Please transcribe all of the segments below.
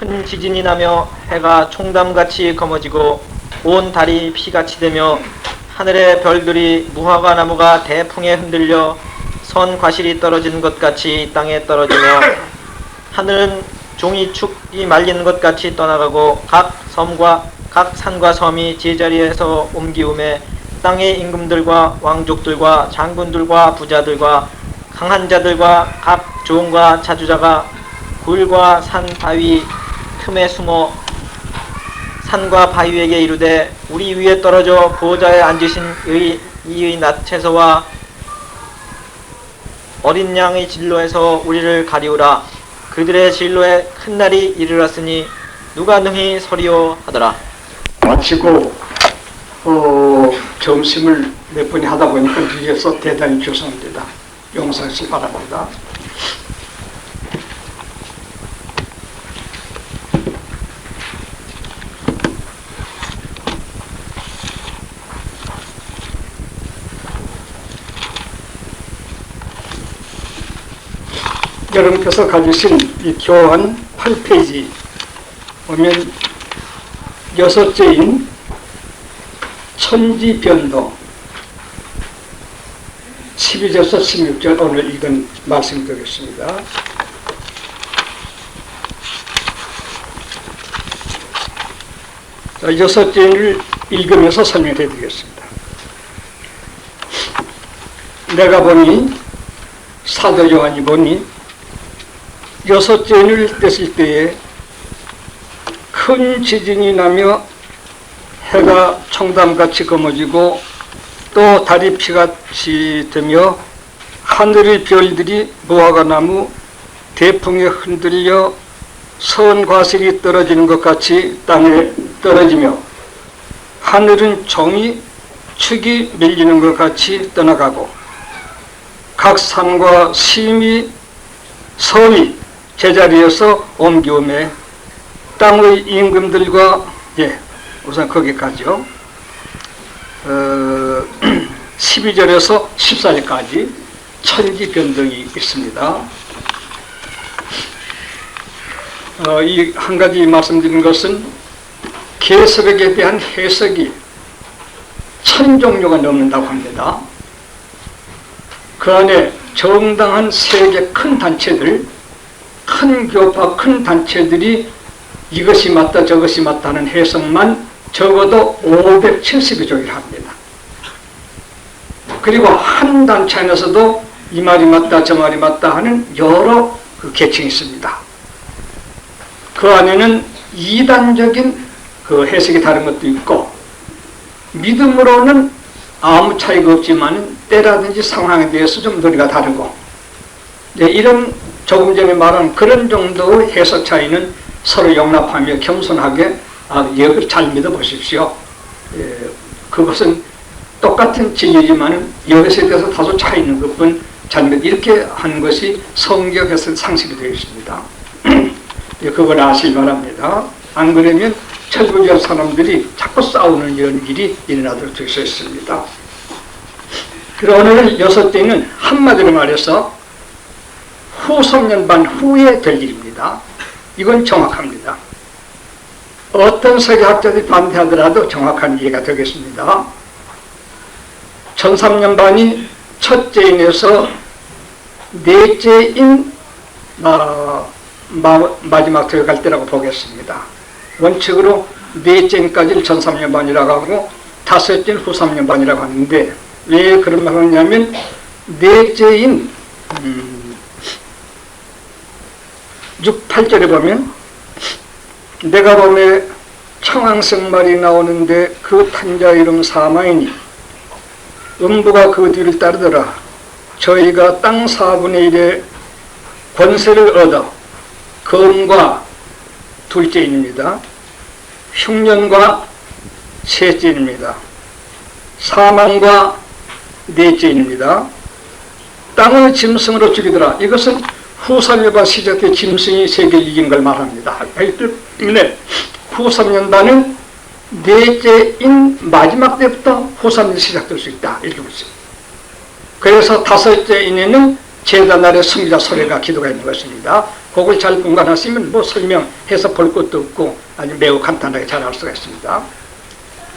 큰 지진이 나며 해가 총담같이 검어지고 온 달이 피같이 되며 하늘의 별들이 무화과 나무가 대풍에 흔들려 선 과실이 떨어지는 것 같이 땅에 떨어지며 하늘은 종이축이 말리는 것 같이 떠나가고 각 산과 섬이 제자리에서 옮기움에 땅의 임금들과 왕족들과 장군들과 부자들과 강한 자들과 각 종과 자주자가 굴과 산 바위 틈에 숨어 산과 바위에게 이르되 우리 위에 떨어져 보호자에 앉으신 이의 낯에서와 어린 양의 진로에서 우리를 가리우라. 그들의 진로에 큰 날이 이르렀으니 누가 능히 서리오 하더라. 마치고 점심을 몇 번이 하다 보니까 뒤에서 대단히 죄송합니다. 용서하시기 바랍니다. 여러분께서 가지신 이 교환 8페이지 보면 여섯째인 천지변동 12절에서 16절 오늘 읽은 말씀 드리겠습니다. 자, 여섯째를 읽으면서 설명해 드리겠습니다. 내가 보니 사도 요한이 보니 여섯째를 뗐을 때에 큰 지진이 나며 해가 청담같이 검어지고 또 달이 피같이 되며 하늘의 별들이 무화과 나무 대풍에 흔들려 선 과실이 떨어지는 것 같이 땅에 떨어지며 하늘은 종이 축이 밀리는 것 같이 떠나가고 각 산과 섬이 제자리에서 옮기움에 땅의 임금들과 우선 거기까지요. 12절에서 14절까지 천지 변동이 있습니다. 이 한 가지 말씀드린 것은 개석에 대한 해석이 1000종류가 넘는다고 합니다. 그 안에 정당한 세계 큰 단체들, 큰 교파, 큰 단체들이 이것이 맞다 저것이 맞다 하는 해석만 적어도 570여 종이라 합니다. 그리고 한 단체 안에서도 이 말이 맞다 저 말이 맞다 하는 여러 계층이 있습니다. 그 안에는 이단적인 해석이 다른 것도 있고 믿음으로는 아무 차이가 없지만 때라든지 상황에 대해서 좀 논리가 다르고 이런 조금 전에 말한 그런 정도의 해석 차이는 서로 용납하며 겸손하게 이걸 잘 믿어보십시오. 그것은 똑같은 진리지만 이것에 대해서 다소 차이 있는 것뿐 잘못 이렇게 하는 것이 성경 해석 상식이 되어 있습니다. 그걸 아시기 바랍니다. 안 그러면 철부지역 사람들이 자꾸 싸우는 이런 일이 일어나도록 되어 있습니다. 그리고 오늘 여섯째는 한마디로 말해서 후섭년반 후에 될 일입니다. 이건 정확합니다. 어떤 석유학자들이 반대하더라도 정확한 이해가 되겠습니다. 1003년반이 첫째인에서 넷째인 마지막 들어갈 때라고 보겠습니다. 원칙으로 넷째인까지를 1003년반이라고 하고 다섯째는 후3년반이라고 하는데 왜 그런 말을 하냐면 넷째인 6, 8절에 보면 내가 봄에 청황성말이 나오는데 그 탄자 이름 사마이니 음부가 그 뒤를 따르더라. 저희가 땅 4분의 1의 권세를 얻어 검과 둘째인입니다. 흉년과 셋째입니다. 사망과 넷째입니다. 땅의 짐승으로 죽이더라. 이것은 후3년반 시작 때 짐승이 세계를 이긴 걸 말합니다. 때문에 후3년반은 넷째인 마지막 때부터 후3년 시작될 수 있다. 이렇게 보죠. 그래서 다섯째인에는 제단 아래 승리자 소리가 기도가 있는 것입니다. 그걸 잘 분간하시면 뭐 설명해서 볼 것도 없고 아주 매우 간단하게 잘 알 수가 있습니다.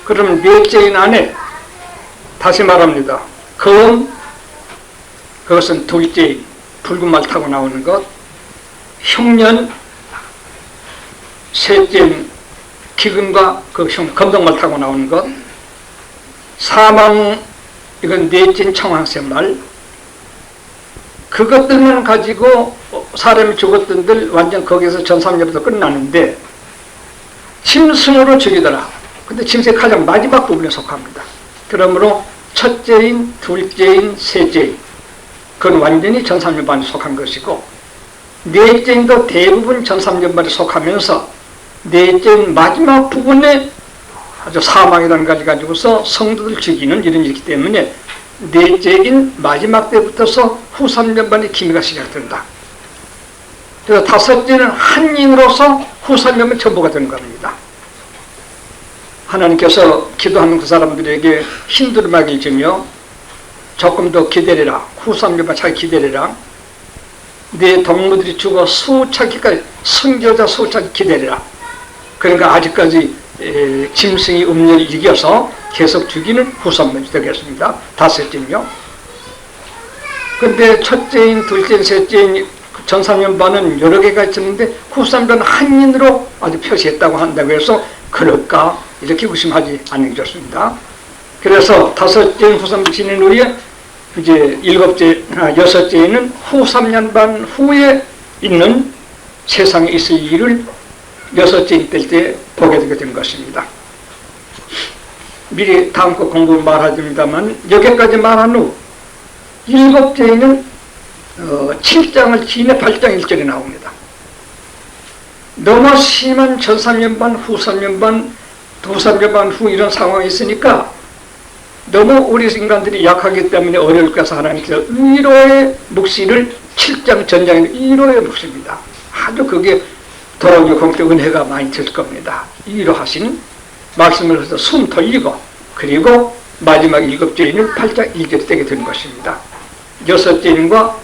그러면 넷째인 안에 다시 말합니다. 검, 그것은 둘째인 붉은 말 타고 나오는 것, 흉년, 셋째인 기근과 그 검정말 타고 나오는 것, 사망, 이건 넷째인 청황새말, 그것들만 가지고 사람이 죽었던들 완전 거기서 전삼년부터 끝나는데 짐승으로 죽이더라. 근데 짐승이 가장 마지막 부분에 속합니다. 그러므로 첫째인, 둘째인, 셋째인 그건 완전히 전삼년반에 속한 것이고, 넷째인도 대부분 전삼년반에 속하면서 넷째인 마지막 부분에 아주 사망이라는 가지 가지고서 성도들 죽이는 이런 일이기 때문에 넷째인 마지막 때부터서 후 3년반의 기미가 시작된다. 그래서 다섯째는 한인으로서 후 3년반 전부가 되는 겁니다. 하나님께서 기도하는 그 사람들에게 힘들음하게 주며 조금 더 기다리라. 후 3년반 잘 기다리라. 내 동무들이 죽어 수차기까지 순교자 수차기 기다리라. 그러니까 아직까지 짐승이 음료를 이겨서 계속 죽이는 후 3년이 되겠습니다. 다섯째는요. 근데 첫째인, 둘째인, 셋째인 전 3년반은 여러 개가 있었는데 후 3년반 한인으로 아주 표시했다고 한다고 해서 그럴까? 이렇게 의심하지 않는 게 좋습니다. 그래서 다섯째인 후 3년 지낸 후에 이제 여섯째는 후 3년 반 후에 있는 세상에 있을 일을 여섯째 될 때 보게 되게 된 것입니다. 미리 다음 거 공부 말하십니다만 여기까지 말한 후 일곱째는 7장을 지내 8장 1절에 나옵니다. 너무 심한 전 3년 반, 후 3년 반, 두 3년 반 후 이런 상황이 있으니까 너무 우리 인간들이 약하기 때문에 어려울 것서 하나님께서 위로의 묵시를 7장 전장에는 위로의 묵시입니다. 아주 그게 돌아오기 공때 은혜가 많이 될 겁니다. 위로하신 말씀을 해서 숨 돌리고 그리고 마지막 일곱째 인은 8장 1절에 되게 되는 것입니다. 여섯째 인과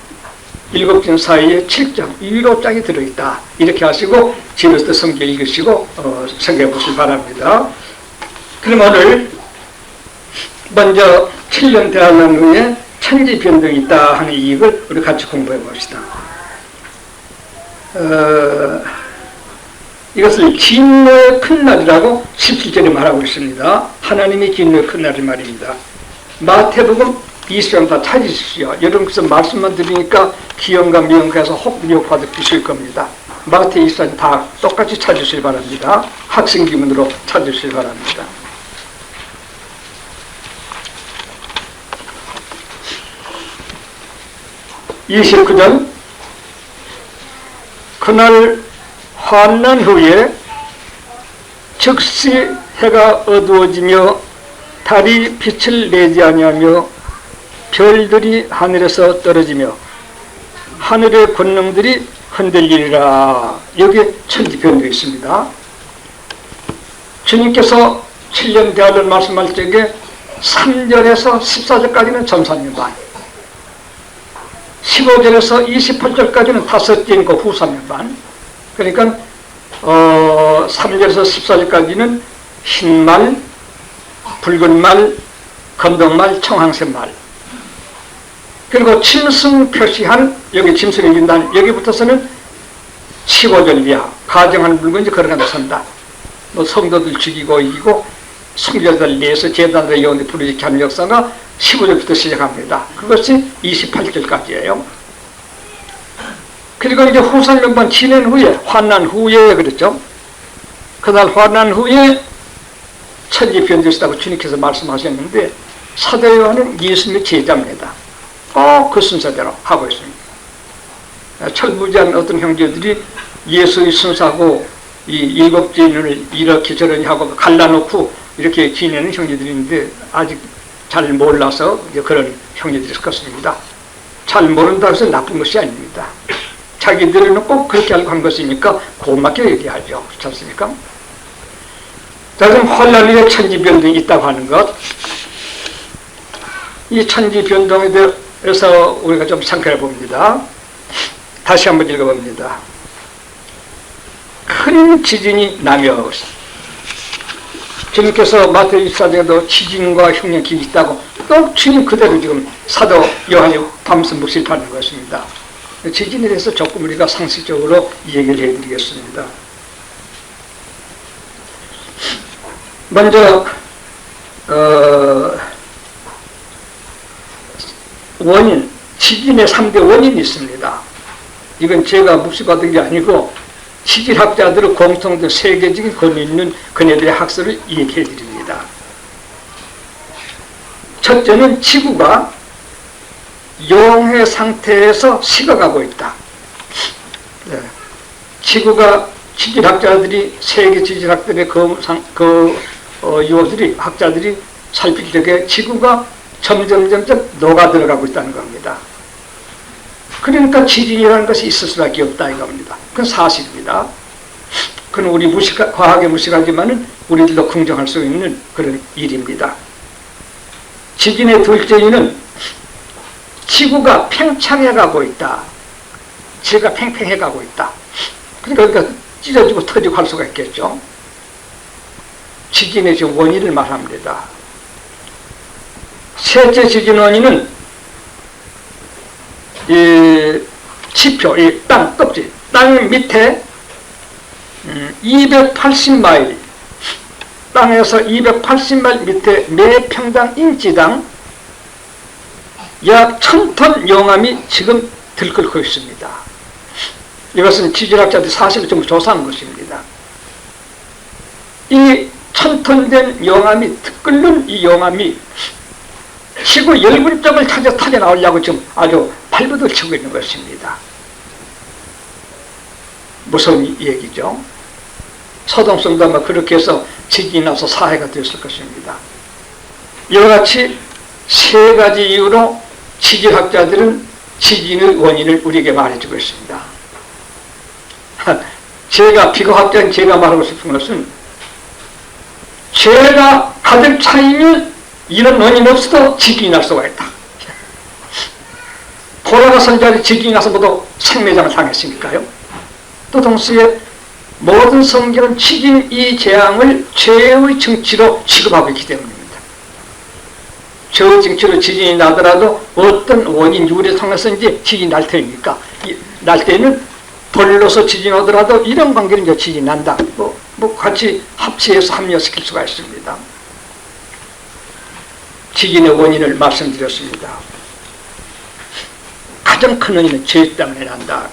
일곱째 인 사이에 7장 위로장이 들어있다. 이렇게 하시고 집에서 성경 읽으시고 생각해 보시기 바랍니다. 그럼 오늘 먼저 7년 대학난 후에 천지 변동이 있다 하는 이익을 우리 같이 공부해 봅시다. 이것을 진노의 큰 날이라고 17절에 말하고 있습니다. 하나님이 진노의 큰 날이 말입니다. 마태복음 20장 다 찾으십시오. 여러분께서 말씀만 들으니까 기형과 미형가에서 혹 미혹받으실 겁니다. 마태 20장 다 똑같이 찾으시기 바랍니다. 학생 기분으로 찾으시기 바랍니다. (29절) 그날 환난 후에 즉시 해가 어두워지며 달이 빛을 내지 아니하며 별들이 하늘에서 떨어지며 하늘의 권능들이 흔들리리라. 여기에 천지변동이 있습니다. 주님께서 7년 대하를 말씀할 적에 3절에서 14절까지는 전사년 반, 15절에서 28절까지는 다섯째인 그 후 3년 반, 그러니까 3절에서 14절까지는 흰말, 붉은말, 검정말, 청황새말, 그리고 짐승 표시한 여기 짐승 이긴다는 여기부터서는 15절 이하 가정한 물건이 걸어가다 선다. 뭐 성도들 죽이고 이기고 성교자들 내에서 제단을 여운데 부르짖게 하는 역사가 15절부터 시작합니다. 그것이 28절까지예요. 그리고 이제 후 3년반 지낸 후에 환난 후에 그랬죠. 그날 환난 후에 천지 변질시다고 주님께서 말씀하셨는데 사도 요한은 예수님의 제자입니다. 그 순서대로 하고 있습니다. 철부지한 어떤 형제들이 예수의 순서하고 이 일곱째 인을 이렇게 저러니 하고 갈라놓고 이렇게 지내는 형제들이 있는데 아직 잘 몰라서 그런 형제들이 있었습니다. 잘 모른다고 해서 나쁜 것이 아닙니다. 자기들은 꼭 그렇게 알고 한 것이니까 고맙게 얘기하죠. 그렇지 않습니까? 자, 그럼 환난 후에 천지 변동이 있다고 하는 것, 이 천지 변동에 대해 그래서 우리가 좀 상쾌해 봅니다. 다시 한번 읽어봅니다. 큰 지진이 나며 주님께서 마태복음 24장에도 지진과 흉년 기이 있다고 또 주님 그대로 지금 사도 요한이 밤새 묵실하는 것입니다. 지진에 대해서 조금 우리가 상식적으로 얘기를 해드리겠습니다. 먼저 원인, 지진의 3대 원인이 있습니다. 이건 제가 묵시받은 게 아니고 지질학자들의 공통된 세계적인 권위 있는 그네들의 학설을 얘기해 드립니다. 첫째는 지구가 용해 상태에서 식어가고 있다. 네. 지구가 지질학자들이 세계 지질학들의 유어들이 학자들이 살필 적에 지구가 점점 녹아들어가고 있다는 겁니다. 그러니까 지진이라는 것이 있을 수밖에 없다 이겁니다. 그건 사실입니다. 그건 우리 과학에 무식하지만은 우리들도 긍정할 수 있는 그런 일입니다. 지진의 둘째 이유는 지구가 팽창해가고 있다. 지구가 팽팽해가고 있다. 그러니까 찢어지고 터지고 할 수가 있겠죠. 지진의 지금 원인을 말합니다. 셋째 지진 원인은 이 지표, 이 땅 껍질, 땅 밑에 280마일, 땅에서 280마일 밑에 매 평당 인치당 약 1000톤 용암이 지금 들끓고 있습니다. 이것은 지질학자들이 사실을 좀 조사한 것입니다. 이 1000톤 된 용암이 끓는 이 용암이 지구 열분 쪽을 타져 나오려고 지금 아주 발버둥을 치고 있는 것입니다. 무서운 얘기죠. 서동성도 아마 그렇게 해서 지진이 나서 사해가 되었을 것입니다. 이와 같이 세 가지 이유로 지질학자들은 지진의 원인을 우리에게 말해주고 있습니다. 제가 비과학자인 제가 말하고 싶은 것은 죄가 가득 차이면 이런 원인 없어도 지진이 날 수가 있다. 고라가 선자들이 지진이 나서 모두 생매장을 당했으니까요. 또 동시에 모든 성경은 지진 이 재앙을 죄의 증치로 취급하고 있기 때문입니다. 죄의 증치로 지진이 나더라도 어떤 원인 유래를 통해서인지 지진이 날 테니까 날 때는 돌로서 지진 오더라도 이런 관계는 이제 지진이 난다. 뭐 같이 합치해서 합리화시킬 수가 있습니다. 지진의 원인을 말씀드렸습니다. 가장 큰 원인은 죄 때문에 난다.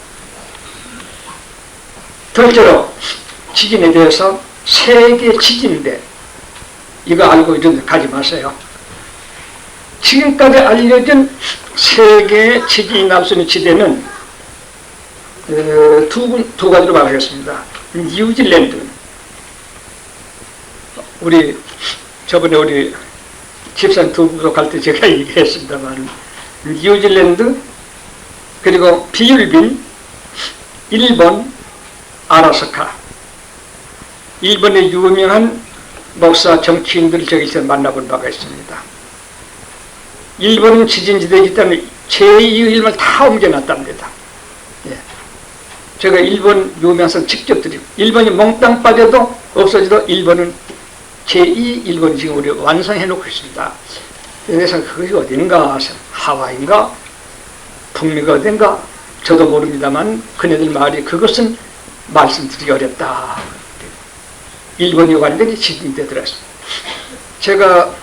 둘째로 지진에 대해서 세계 지진대 이거 알고 이런 데 가지 마세요. 지금까지 알려진 세계의 지진이 날 수 있는 지대는 두 가지로 말하겠습니다. 뉴질랜드, 저번에 우리 집산 두부로 갈 때 제가 얘기했습니다만, 뉴질랜드, 그리고 필리핀, 일본, 아라스카. 일본의 유명한 목사 정치인들을 저기서 만나본 바가 있습니다. 일본은 지진지대이기 때문에 제2일만 다 옮겨놨답니다. 예. 제가 일본 유명한 직접 드리고, 일본이 몽땅 빠져도 없어져도 일본은 제2 일본 지금 우리 완성해 놓고 있습니다. 그래서 그것이 어딘가, 하와이인가, 북미가 어딘가, 저도 모릅니다만, 그네들 말이 그것은 말씀드리기 어렵다. 일본이 완전히 지진대 들어있습니다. 제가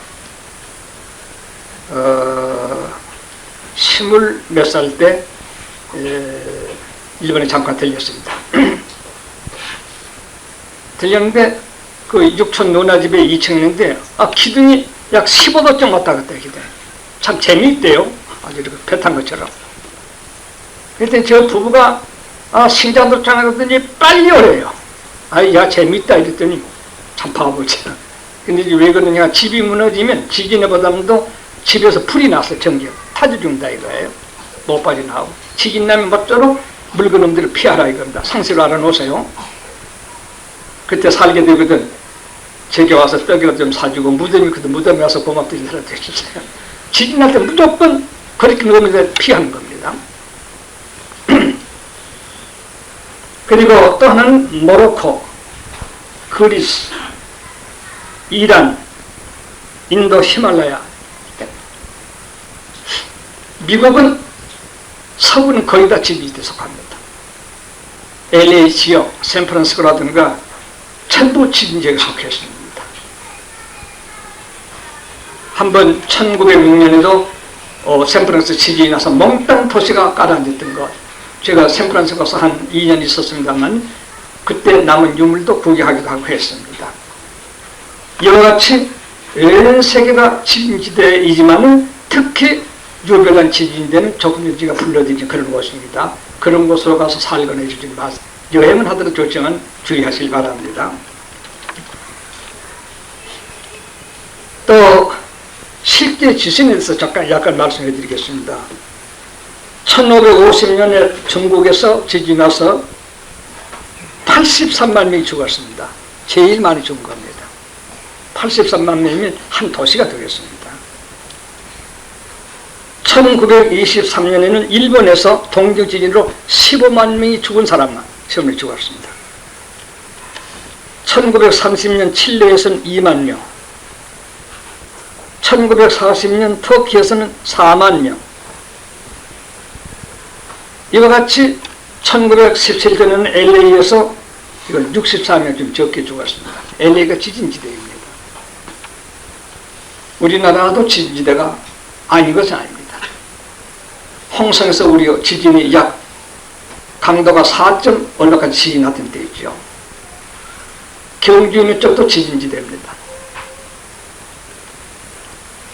20몇 살 때 일본에 잠깐 들렸습니다. 들렸는데 그 육촌 누나 집에 2층 있는데 기둥이 약 15도쯤 왔다 갔다 기둥. 참 재미있대요. 아주 이렇게 배 탄 것처럼. 그랬더니 저 부부가 신장 도착하더니 빨리 오래요. 야 재밌다 이랬더니 참 바보지. 근데 왜 그러냐, 집이 무너지면 지진에 보다도 집에서 불이 나서 전기 타져 죽는다 이거예요. 못 빠져나오고. 지진 나면 모쪼록 늙은 놈들을 피하라 이겁니다. 상식을 알아놓으세요. 그때 살게 되거든 제게 와서 떡이라도 좀 사주고, 무덤이 있거든 무덤에 와서 고맙다 인사라도 해주세요. 지진 날 때 무조건 그렇게 넘어져 피하는 겁니다. 그리고 또 하나는 모로코, 그리스, 이란, 인도 히말라야. 미국은 서부는 거의 다 지진지대에 속합니다. LA 지역, 샌프란시스코라든가 전부 지진지대에 속했습니다. 한번 1906년에도 샌프란시스코 지진이 나서 몽땅 도시가 가라앉았던 것, 제가 샌프란시스코에서 한 2년 있었습니다만 그때 남은 유물도 구경하기도 하고 했습니다. 이와 같이 온 세계가 지진지대이지만은 특히 유별난 지진지대는 조금 여지가 불러지는 그런 곳입니다. 그런 곳으로 가서 살거나 이러지 마세요. 여행은 하더라도 좋지만 주의하시기 바랍니다. 또 실제 지진에 대해서 약간 말씀해 드리겠습니다. 1550년에 중국에서 지진이 나서 83만 명이 죽었습니다. 제일 많이 죽은 겁니다. 83만 명이면 한 도시가 되겠습니다. 1923년에는 일본에서 동경 지진으로 15만 명이 죽은 사람만 시험을 죽었습니다. 1930년 칠레에서는 2만 명, 1940년 터키에서는 4만 명, 이와 같이 1917년에는 LA에서 이걸 64명 좀 적게 죽었습니다. LA가 지진지대입니다. 우리나라도 지진지대가 아닌 것은 아닙니다. 홍성에서 우리 지진이 약 강도가 4점 얼마까지 지진이 났던 데 있죠. 경주 있는 쪽도 지진지대입니다.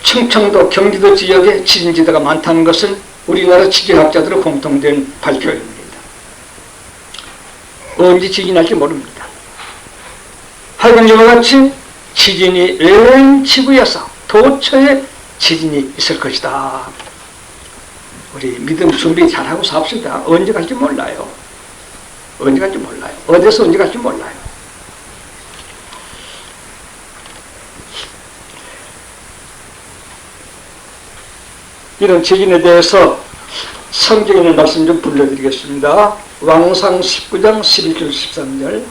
충청도, 경기도 지역에 지진지대가 많다는 것은 우리나라 지진학자들의 공통된 발표입니다. 언제 지진할지 모릅니다. 하여간 이와 같이 지진이 온 지구에서 도처에 지진이 있을 것이다. 우리 믿음 준비 잘하고 삽시다. 언제 갈지 몰라요. 언제 갈지 몰라요. 어디서 언제 갈지 몰라요. 이런 지진에 대해서 성경에 있는 말씀 좀 불러드리겠습니다. 왕상 19장 11절 13절,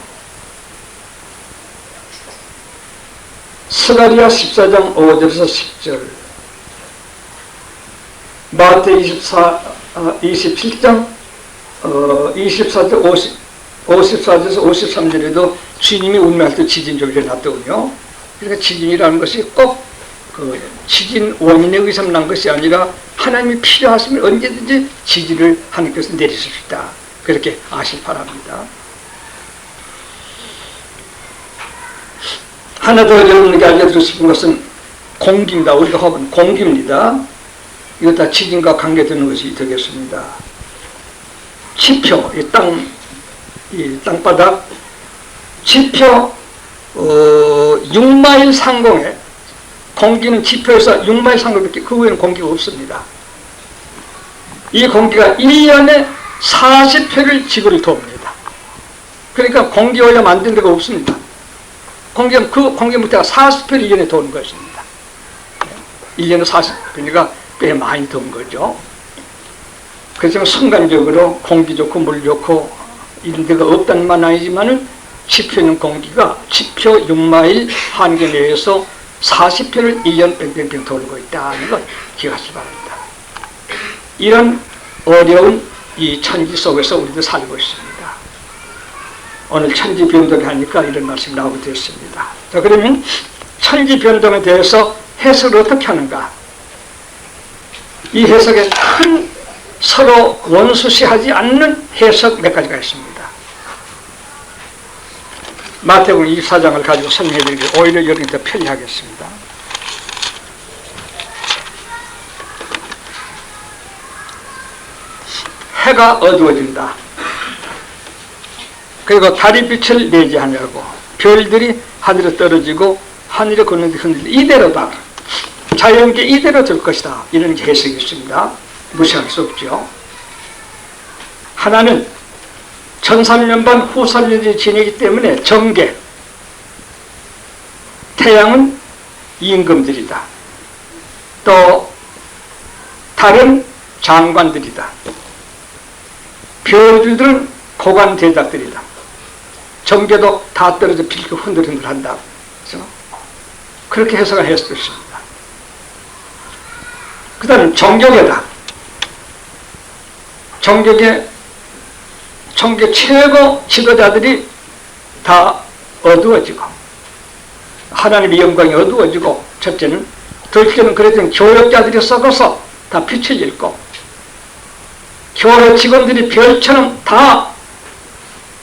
스가랴 14장 5절에서 10절, 마태 27장 54절 54절에서 53절에도 주님이 운명할 때 지진 좀 일어났더군요. 그러니까 지진이라는 것이 꼭 지진 원인에 의해서 난 것이 아니라 하나님이 필요하시면 언제든지 지진을 하나님께서 내리실 수 있다. 그렇게 아시기 바랍니다. 하나 더 여러분에게 알려드리고 싶은 것은 공기입니다. 우리가 허브는 공기입니다. 이거 다 지진과 관계되는 것이 되겠습니다. 지표, 이 땅바닥, 지표 6마일 상공에 공기는 지표에서 6마일 상공밖에 그 외에는 공기가 없습니다. 이 공기가 1년에 40회를 지구를 돕니다. 그러니까 공기 오염 안 된 데가 없습니다. 공기는 그 공기 무게가 40회를 1년에 도는 것입니다. 1년에 40회니까 꽤 많이 돈 거죠. 그래서 순간적으로 공기 좋고 물 좋고 이런 데가 없다는 말 아니지만은 지표 있는 공기가 지표 6마일 한계 내에서 40회를 1년 뺑뺑뺑 돌고 있다는 걸 기억하시기 바랍니다. 이런 어려운 이 천지 속에서 우리도 살고 있습니다. 오늘 천지 변동을 하니까 이런 말씀이 나오게 됐습니다. 자, 그러면 천지 변동에 대해서 해석을 어떻게 하는가? 이 해석에 큰 서로 원수시하지 않는 해석 몇 가지가 있습니다. 마태복음 24장을 가지고 설명해드리기 오히려 여러분이 더 편리하겠습니다. 해가 어두워진다. 그리고 달이 빛을 내지 않으려고 별들이 하늘에 떨어지고 하늘에 걷는데 흔들리 이대로다. 자연계 이대로 될 것이다. 이런 해석이 있습니다. 무시할 수 없죠. 하나는 전 3년반 후 3년이 지내기 때문에 정계, 태양은 임금들이다. 또 달은 장관들이다. 벼주들은 고관 대작들이다. 정계도 다 떨어져 빌고 흔들흔들한다. 그래서 그렇게 해석을 할 수도 있습니다. 그 다음에 정격이다. 정계 최고 지도자들이 다 어두워지고 하나님의 영광이 어두워지고, 첫째는, 둘째는 그랬더니 교역자들이 썩어서 다 빛을 잃고, 교회 직원들이 별처럼 다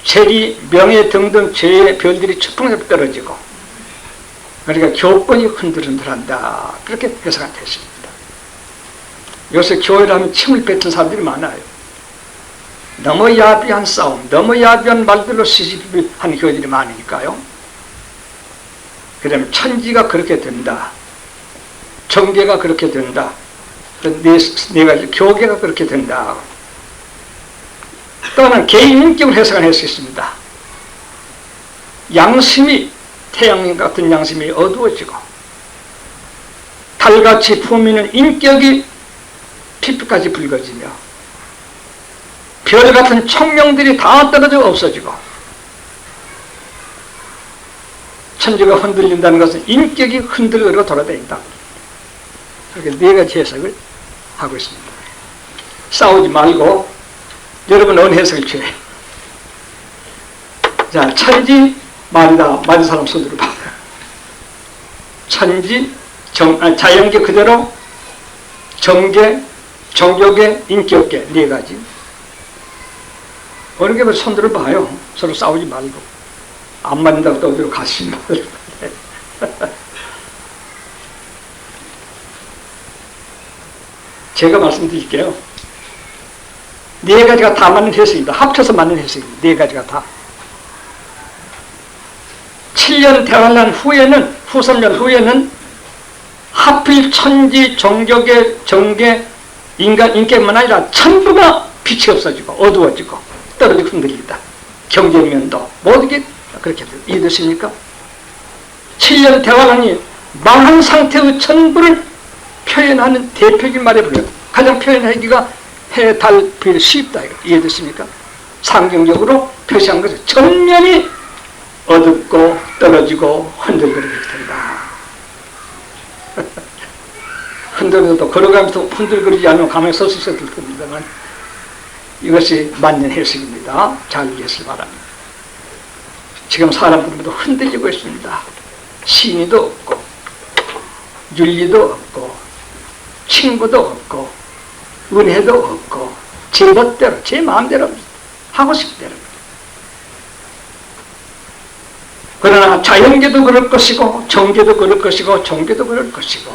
재리, 명예 등등 죄의 별들이 추풍에 떨어지고, 그러니까 교권이 흔들흔들한다. 그렇게 해석이 됐습니다. 요새 교회를 하면 침을 뱉은 사람들이 많아요. 너무 야비한 싸움, 너무 야비한 말들로 시집하는 교회들이 많으니까요. 그러면 천지가 그렇게 된다. 정계가 그렇게 된다. 네 가지 교계가 그렇게 된다. 또 하나는 개인 인격을 해석을 할 수 있습니다. 양심이, 태양 같은 양심이 어두워지고, 달같이 품위는 인격이 피부까지 붉어지며, 별 같은 청명들이 다 떨어져 없어지고, 천지가 흔들린다는 것은 인격이 흔들거리고 돌아다닌다. 이렇게 네 가지 해석을 하고 있습니다. 싸우지 말고 여러분 어느 해석을 취해요? 자, 천지 말이다. 맞은 사람 손으로 봐. 천지, 자연계 그대로, 정계, 정교계, 인격계 네 가지. 어느 게 손들을 봐요. 서로 싸우지 말고. 안 맞는다고 또 어디로 가시면 제가 말씀드릴게요. 네 가지가 다 맞는 해석입니다. 합쳐서 맞는 해석입니다. 네 가지가 다. 7년 대환란 후에는, 후선년 후에는 하필 천지, 정격의, 정계, 인간, 인격만 아니라 전부가 빛이 없어지고 어두워지고 떨어지고 흔들린다. 경제면도 모든 게 그렇게 돼요. 이해되십니까? 7년 대환란이 망한 상태의 전부를 표현하는 대표적인 말에 불려요. 가장 표현하기가 해, 달, 별, 쉽다. 이해됐습니까? 상징적으로 표시한 것은 전면이 어둡고 떨어지고 흔들거리게 된다. 흔들어도 걸어가면서 흔들거리지 않으면 가만히 서 있어야 될 겁니다만, 이것이 맞는 해석입니다. 잘 이해했을 바랍니다. 지금 사람들도 흔들리고 있습니다. 신의도 없고, 윤리도 없고, 친구도 없고, 은혜도 없고, 제 멋대로, 제 마음대로 하고 싶은 대로. 그러나 자연계도 그럴 것이고, 정계도 그럴 것이고, 종계도 그럴 것이고,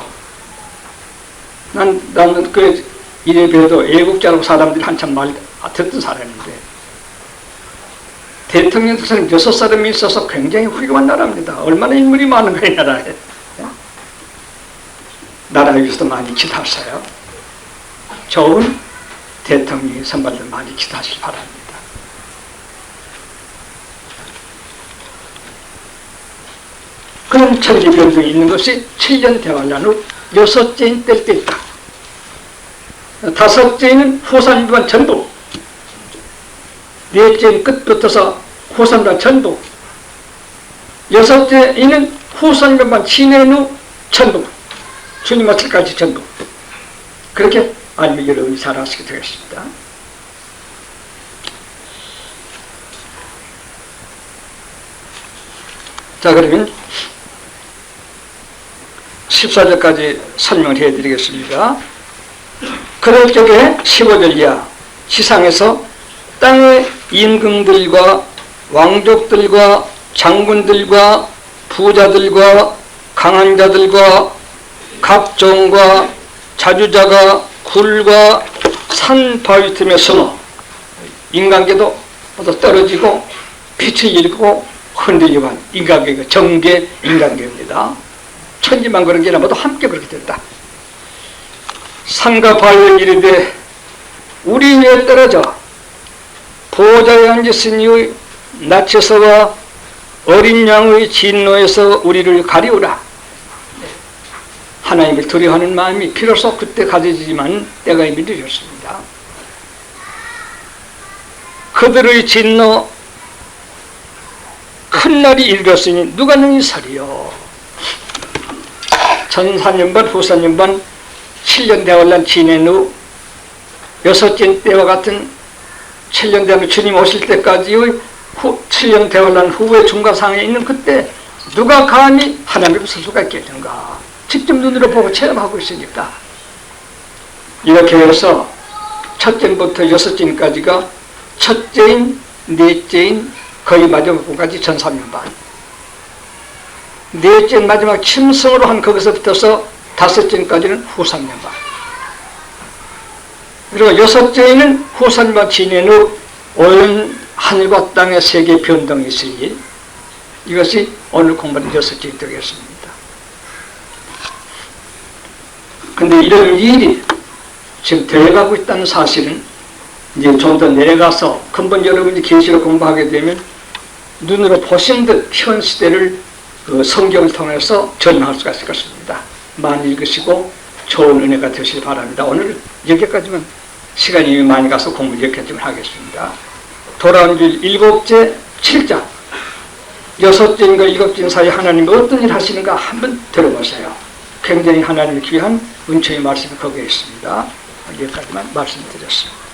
나는 그 이래 봬도 애국자라고 사람들이 한참 말 듣던 사람인데, 대통령 사람 6사람이 있어서 굉장히 훌륭한 나라입니다. 얼마나 인물이 많은가, 이 나라에. 나라에 위해서도 많이 기도하세요. 좋은 대통령이 선발도 많이 기도하시기 바랍니다. 그런 천지 변동이 있는 것이 7년 대환란 후 6째인 뗄 때 있다. 5째는 후산유반 전부, 4째는 끝부터서 후산유반 전부, 6째는 후산유반 진행 후 전부, 주님 앞에까지 전부. 그렇게 알면 여러분이 잘 아시게 되겠습니다. 자, 그러면 14절까지 설명을 해드리겠습니다. 그럴 적에 15절 이하 지상에서 땅의 임금들과 왕족들과 장군들과 부자들과 강한 자들과 각종과 자주자가 굴과 산 바위 틈에 숨어 인간계도 모두 떨어지고 빛을 잃고 흔들리고 한 인간계가 정계 인간계입니다. 천지만 그런 게 아니라 모두 함께 그렇게 됐다. 산과 바위에 이르되 우리 위에 떨어져 보좌에 앉으신 이의 낯에서와 어린 양의 진노에서 우리를 가리우라. 하나님을 두려워하는 마음이 비로소 그때 가져지지만 때가 이미 늦었습니다. 그들의 진노 큰 날이 일었으니 누가 능히 서리요. 전 4년반 후 4년반 7년 대환란 지낸 후 여섯째 때와 같은 7년 대환란 주님 오실 때까지의 7년 대환란 후의 중간상에 있는 그때 누가 감히 하나님을 설 수가 있겠는가. 직접 눈으로 보고 체험하고 있으니까. 이렇게 해서 첫째부터 여섯째까지가 첫째인, 넷째인, 거의 마지막 부까지 전 3년 반. 넷째 마지막 침성으로 한 거기서부터서 다섯째까지는 후 3년 반. 그리고 여섯째는 후 3년 반 지낸 후 온 하늘과 땅의 세계 변동이 있을 일. 이것이 오늘 공부하는 여섯째 되겠습니다. 근데 이런 일이 지금 되어가고 있다는 사실은 이제 좀 더 내려가서 근본 여러분이 계시록 공부하게 되면 눈으로 보신 듯 현 시대를 그 성경을 통해서 전망할 수가 있을 것입니다. 많이 읽으시고 좋은 은혜가 되시기 바랍니다. 오늘 여기까지만 시간이 많이 가서 공부 여기까지만 하겠습니다. 돌아온 길 7째 7장 여섯째인가 일곱째 사이에 하나님이 어떤 일 하시는가 한번 들어보세요. 굉장히 하나님을 귀한 은총의 말씀이 거기에 있습니다. 여기까지만 말씀드렸습니다.